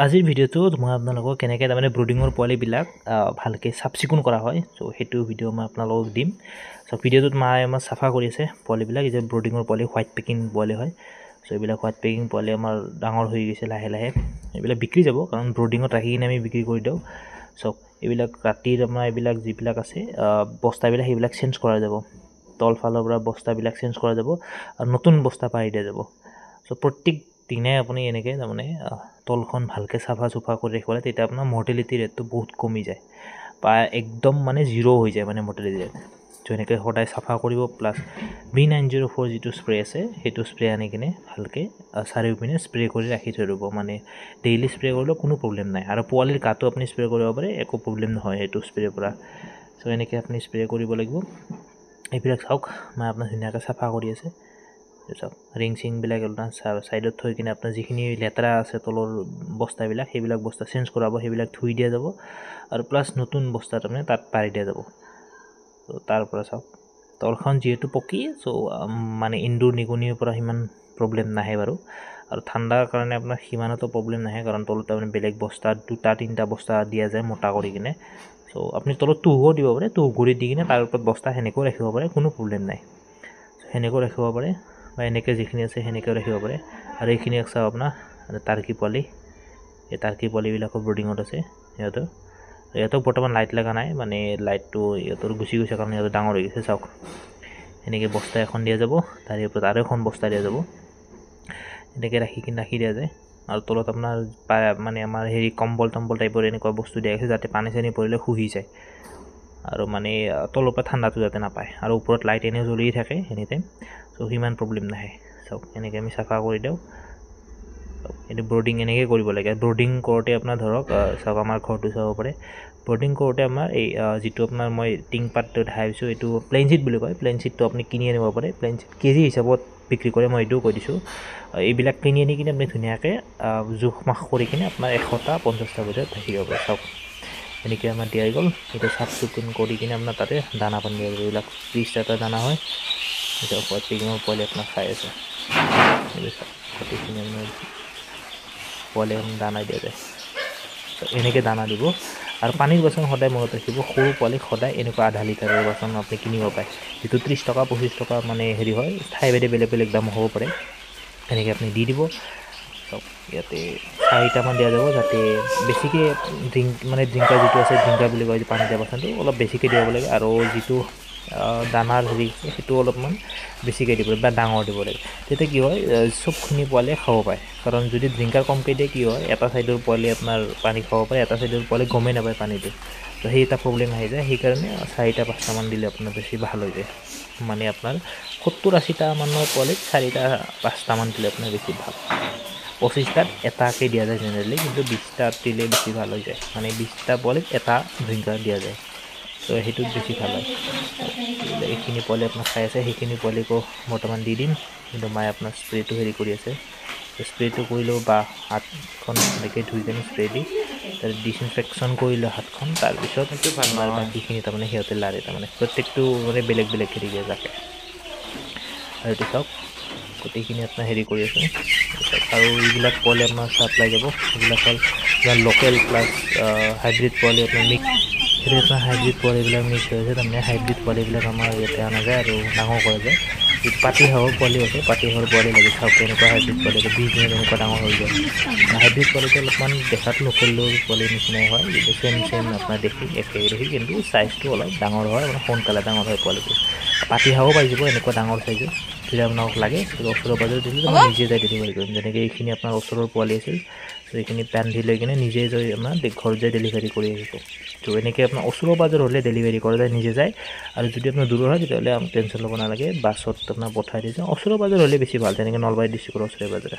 আজিৰ ভিডিঅ'টোত মই আপোনালোকক কেনেকৈ তাৰমানে ব্ৰুডিঙৰ পোৱালিবিলাক ভালকৈ চাফ চিকুণ কৰা হয়। চ' সেইটো ভিডিঅ' মই আপোনালোকক দিম। চ' ভিডিঅ'টোত আমাৰ চাফা কৰি আছে পোৱালিবিলাক। এই যে ব্ৰুডিঙৰ পোৱালি হোৱাইট পেকিং পোৱালি হয়। চ' এইবিলাক হোৱাইট পেকিং পোৱালি আমাৰ ডাঙৰ হৈ গৈছে লাহে লাহে। এইবিলাক বিক্ৰী যাব, কাৰণ ব্ৰুডিঙত ৰাখি কিনে আমি বিক্ৰী কৰি দিওঁ। চ' এইবিলাক ৰাতিৰ আমাৰ এইবিলাক যিবিলাক আছে বস্তাবিলাক সেইবিলাক চেঞ্জ কৰা যাব। তলফালৰ পৰা বস্তাবিলাক চেঞ্জ কৰা যাব আৰু নতুন বস্তা পাৰি দিয়া যাব। চ' প্ৰত্যেক দিনাই আপুনি এনেকৈ তাৰমানে তলখন ভালকৈ চাফা চুফা কৰি ৰাখিব লাগে, তেতিয়া আপোনাৰ মৰ্টেলিটি ৰেটটো বহুত কমি যায় বা একদম মানে জিৰ' হৈ যায় মানে মৰ্টেলিটি ৰেট। ত' এনেকৈ সদায় চাফা কৰিব। প্লাছ B904 যিটো স্প্ৰে আছে সেইটো স্প্ৰে আনি কিনে ভালকৈ চাৰিওপিনে স্প্ৰে কৰি ৰাখি থৈ দিব। মানে ডেইলি স্প্ৰে কৰিলেও কোনো প্ৰব্লেম নাই, আৰু পোৱালিৰ গাটো আপুনি স্প্ৰে কৰিব পাৰে, একো প্ৰব্লেম নহয় সেইটো স্প্ৰেৰ পৰা। চ' এনেকৈ আপুনি স্প্ৰে কৰিব লাগিব। এইবিলাক চাওক মই আপোনাৰ ধুনীয়াকৈ চাফা কৰি আছে। চাওক ৰিং চিংবিলাক আপোনাৰ ছাইডত থৈ কিনে আপোনাৰ যিখিনি লেতেৰা আছে তলৰ বস্তাবিলাক, সেইবিলাক বস্তা চেঞ্জ কৰাব, সেইবিলাক ধুই দিয়া যাব আৰু প্লাছ নতুন বস্তা তাৰমানে তাত পাৰি দিয়া যাব। ত' তাৰ পৰা চাওক তলখন যিহেতু পকী, চ' মানে ইন্দুৰ নিগনিৰ পৰা সিমান প্ৰব্লেম নাহে বাৰু। আৰু ঠাণ্ডাৰ কাৰণে আপোনাৰ সিমানতো প্ৰব্লেম নাহে, কাৰণ তলত তাৰমানে বেলেগ বস্তা 2-3টা বস্তা দিয়া যায় মোটা কৰি কিনে। চ' আপুনি তলত তুঁহো দিব পাৰে, তুঁহ গুৰি দি কিনে তাৰ ওপৰত বস্তা সেনেকৈও ৰাখিব পাৰে, কোনো প্ৰব্লেম নাই। সেনেকৈও ৰাখিব পাৰে বা এনেকৈ যিখিনি আছে সেনেকৈও ৰাখিব পাৰে। আৰু এইখিনি চাওক আপোনাৰ টাৰ্কি পোৱালি, এই টাৰ্কি পোৱালিবিলাকৰ ব্ৰুডিঙত আছে সিহঁতক বৰ্তমান লাইট লগা নাই, মানে লাইটটো ইহঁতৰ গুচি গৈছে কাৰণ সিহঁতৰ ডাঙৰ হৈ গৈছে। চাওক এনেকৈ বস্তা এখন দিয়া যাব, তাৰে ওপৰত আৰু এখন বস্তা দিয়া যাব, এনেকৈ ৰাখি দিয়া যায়। আৰু তলত আপোনাৰ মানে আমাৰ কম্বল টম্বল টাইপৰ এনেকুৱা বস্তু দিয়া গৈছে, যাতে পানী চানী পৰিলে শুহি যায় আৰু মানে তলৰ পৰা ঠাণ্ডাটো যাতে নাপায়। আৰু ওপৰত লাইট এনেও জ্বলি থাকে এনি টাইম, চ' সিমান প্ৰব্লেম নাহে। চাওক এনেকৈ আমি চাফা কৰি দিওঁ। এইটো ব্ৰুডিং এনেকৈ কৰিব লাগে। ব্ৰুডিং কৰোঁতে আপোনাৰ ধৰক চাওক আমাৰ ঘৰটো চাব পাৰে। ব্ৰুডিং কৰোঁতে আমাৰ এই যিটো আপোনাৰ মই টিংপাতটো দেখাইছোঁ, এইটো প্লেইন চিট বুলি কয়। প্লেইন চিটটো আপুনি কিনি আনিব পাৰে, প্লেইন চিট কেজি হিচাপত বিক্ৰী কৰে, মই এইটোও কৈ দিছোঁ। এইবিলাক কিনি আনি কিনে আপুনি ধুনীয়াকৈ জোখ মাখ কৰি কিনে আপোনাৰ 100টা 50টা ভিতৰত ৰাখিব পাৰে। চাওক এনেকৈ আমাৰ দিয়া গ'ল। এইটো চাফ চিকুণ কৰি কিনে আপোনাৰ তাতে দানা পানী দিয়া যাব। এইবিলাক 30টা দানা হয়। এতিয়া হোৱাইট পেকিঙৰ পোৱালি আপোনাৰ খাই আছে, গোটেইখিনি আপোনাৰ পোৱালি দানা দিয়া যায়। এনেকৈ দানা দিব। আৰু পানীৰ বাচন সদায় মনত ৰাখিব, সৰু পোৱালিক সদায় এনেকুৱা আধা লিটাৰৰ বাচন আপুনি কিনিব পায়, যিটো 30 টকা 25 টকা মানে হয়। ঠাই ভেদে বেলেগ বেলেগ দাম হ'ব পাৰে। এনেকৈ আপুনি দি দিব। চাওক ইয়াতে 4টামান দিয়া যাব, যাতে বেছিকৈ ড্ৰিংকাৰ যিটো আছে, ড্ৰিংকাৰ বুলি কয় পানী দিয়া বাচনটো, অলপ বেছিকৈ দিব লাগে। আৰু যিটো দানাৰ আছে সেইটো অলপমান বেছিকৈ দিব লাগে বা ডাঙৰ দিব লাগে, তেতিয়া কি হয় চবখিনি পোৱালিয়ে খাব পায়। কাৰণ যদি ড্ৰিংকাৰ কমকৈ দিয়ে কি হয়, এটা ছাইডৰ পোৱালি আপোনাৰ পানী খাব পাৰে, এটা ছাইডৰ পোৱালি গমেই নাপায় পানীটো, তো সেই এটা প্ৰব্লেম আহি যায়। সেইকাৰণে 4টা-5টামান দিলে আপোনাৰ বেছি ভাল হৈ যায়। মানে আপোনাৰ 70-80টা মানৰ পোৱালিত 4টা-5টামান দিলে আপোনাৰ বেছি ভাল। 25টাত এটাকৈ দিয়া যায় জেনেৰেলি, কিন্তু 20টাত দিলে বেছি ভাল হৈ যায়। মানে 20টা পোৱালিত এটা ড্ৰিংকাৰ দিয়া যায়, চ' সেইটোত বেছি ভাল হয়। এইখিনি পোৱালি আপোনাৰ খাই আছে, সেইখিনি পোৱালিকো বৰ্তমান দি দিম। কিন্তু মায়ে আপোনাৰ স্প্ৰেটো কৰি আছে। স্প্ৰেটো কৰিলেও বা হাতখন এনেকৈ ধুই কিনে স্প্ৰে দি তাত ডিছইনফেকশ্যন কৰিলে হাতখন, তাৰপিছত আমাৰ বাকীখিনি তাৰমানে সিহঁতে লাৰে, তাৰমানে প্ৰত্যেকটো মানে বেলেগ বেলেগ দিয়ে যাকে। আৰু এইটো চাওক গোটেইখিনি আপোনাৰ কৰি আছোঁ। আৰু এইবিলাক পোৱালি আপোনাৰ চাপ্লাই যাব। এইবিলাক হ'ল আপোনাৰ লোকেল প্লাছ হাইব্ৰিড পোৱালি আপোনাৰ মিক্স। সেইটো আপোনাৰ হাইব্ৰিড পোৱালিবিলাক মিক্স হৈ আছে, তাৰমানে হাইব্ৰিড পোৱালিবিলাক আমাৰ ইয়াতে অনা যায় আৰু ডাঙৰ কৰা যায়। যিটো পাতিহাঁহৰ পোৱালি আছে, পাতিহাঁহৰ পোৱালি লাগে। চাওক কেনেকুৱা হাইব্ৰিড পোৱালি, 20 দিনত এনেকুৱা ডাঙৰ হৈ যায়। হাইব্ৰিড পোৱালিটো অলপমান দেখাত লোকেলৰ পোৱালিৰ নিচিনাই হয়, কিন্তু চেম আপোনাৰ দেখি, কিন্তু চাইজটো অলপ ডাঙৰ হয়, মানে সোনকালে ডাঙৰ হয় পোৱালিটো। পাতিহাঁহো পাই যাব এনেকুৱা ডাঙৰ চাইজৰ। যদি আপোনাক লাগে ওচৰৰ পাজৰে দিলে মই নিজে যাই ডেলিভাৰী কৰিম। যেনেকৈ এইখিনি আপোনাৰ ওচৰৰ পোৱালি আছিল, চ' এইখিনি বান্ধি লৈ কিনে নিজে যাই আপোনাৰ ঘৰত যাই ডেলিভাৰী কৰি আহিছোঁ। ত' এনেকৈ আপোনাৰ ওচৰৰ পাজৰ হ'লে ডেলিভাৰী কৰা যায়, নিজে যায়। আৰু যদি আপোনাৰ দূৰৰ হয় তেতিয়াহ'লে টেনশ্যন ল'ব নালাগে, বাছত আপোনাৰ পঠাই দিছে। ওচৰৰ পাজৰ হ'লে বেছি ভাল, তেনেকৈ নলবাৰী ডিষ্ট্ৰিক্টৰ ওচৰে পাজৰে।